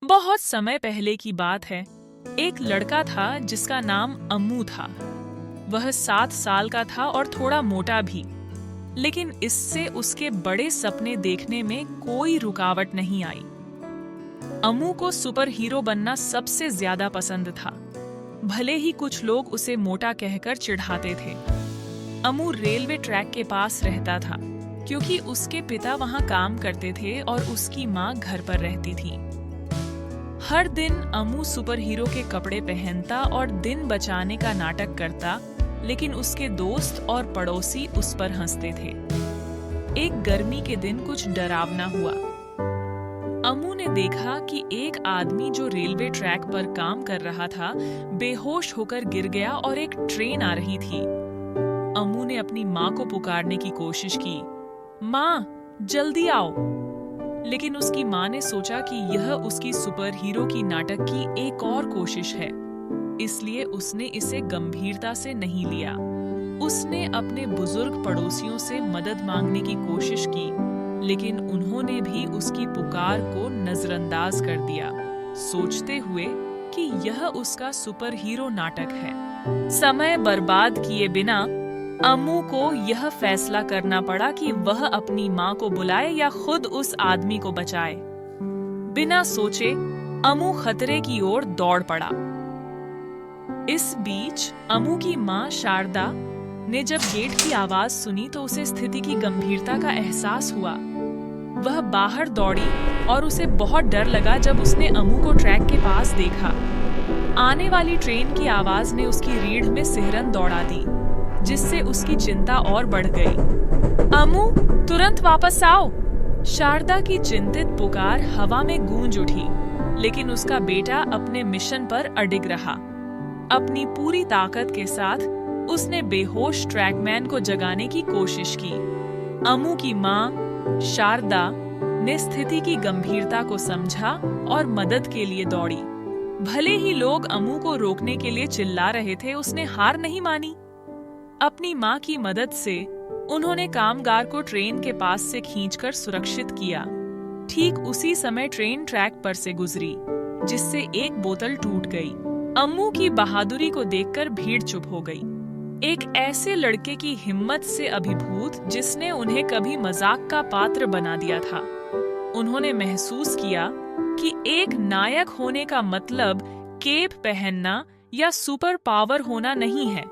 बहुत समय पहले की बात है। एक लड़का था जिसका नाम अम्मू था। वह 7 साल का था और थोड़ा मोटा भी, लेकिन इससे उसके बड़े सपने देखने में कोई रुकावट नहीं आई। अम्मू को सुपर हीरो बनना सबसे ज्यादा पसंद था, भले ही कुछ लोग उसे मोटा कहकर चिढ़ाते थे। अम्मू रेलवे ट्रैक के पास रहता था, क्योंकि उसके पिता वहां काम करते थे और उसकी माँ घर पर रहती थी। हर दिन अम्मू सुपर हीरो के कपड़े पहनता और दिन बचाने का नाटक करता, लेकिन उसके दोस्त और पड़ोसी उस पर हंसते थे। एक गर्मी के दिन कुछ डरावना हुआ। अम्मू ने देखा कि एक आदमी जो रेलवे ट्रैक पर काम कर रहा था, बेहोश होकर गिर गया और एक ट्रेन आ रही थी। अम्मू ने अपनी माँ को पुकारने की कोशिश की, माँ, जल्दी आओ। लेकिन उसकी माँ ने सोचा कि यह उसकी सुपर हीरो की नाटक की एक और कोशिश है, इसलिए उसने इसे गंभीरता से नहीं लिया। उसने अपने बुजुर्ग पड़ोसियों से मदद मांगने की कोशिश की, लेकिन उन्होंने भी उसकी पुकार को नजरअंदाज कर दिया, सोचते हुए कि यह उसका सुपर हीरो नाटक है। समय बर्बाद किए बिना अम्मू को यह फैसला करना पड़ा कि वह अपनी माँ को बुलाए या खुद उस आदमी को बचाए। बिना सोचे अम्मू खतरे की ओर दौड़ पड़ा। इस बीच अम्मू की माँ शारदा ने जब गेट की आवाज सुनी तो उसे स्थिति की गंभीरता का एहसास हुआ। वह बाहर दौड़ी और उसे बहुत डर लगा जब उसने अम्मू को ट्रैक के पास देखा। आने वाली ट्रेन की आवाज ने उसकी रीढ़ में सिहरन दौड़ा दी, जिससे उसकी चिंता और बढ़ गई। अम्मू, तुरंत वापस आओ! शारदा की चिंतित पुकार हवा में गूंज उठी, लेकिन उसका बेटा अपने मिशन पर अडिग रहा। अपनी पूरी ताकत के साथ उसने बेहोश ट्रैकमैन को जगाने की कोशिश की। अम्मू की माँ शारदा ने स्थिति की गंभीरता को समझा और मदद के लिए दौड़ी। भले ही लोग अम्मू को रोकने के लिए चिल्ला रहे थे, उसने हार नहीं मानी। अपनी माँ की मदद से उन्होंने कामगार को ट्रेन के पास से खींचकर सुरक्षित किया। ठीक उसी समय ट्रेन ट्रैक पर से गुजरी, जिससे एक बोतल टूट गई। अम्मू की बहादुरी को देखकर भीड़ चुप हो गई। एक ऐसे लड़के की हिम्मत से अभिभूत जिसने उन्हें कभी मजाक का पात्र बना दिया था। उन्होंने महसूस किया कि एक नायक होने का मतलब केप पहनना या सुपर पावर होना नहीं है।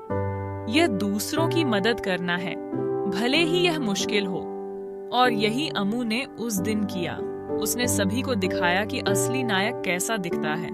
यह दूसरों की मदद करना है, भले ही यह मुश्किल हो। और यही अम्मू ने उस दिन किया। उसने सभी को दिखाया कि असली नायक कैसा दिखता है।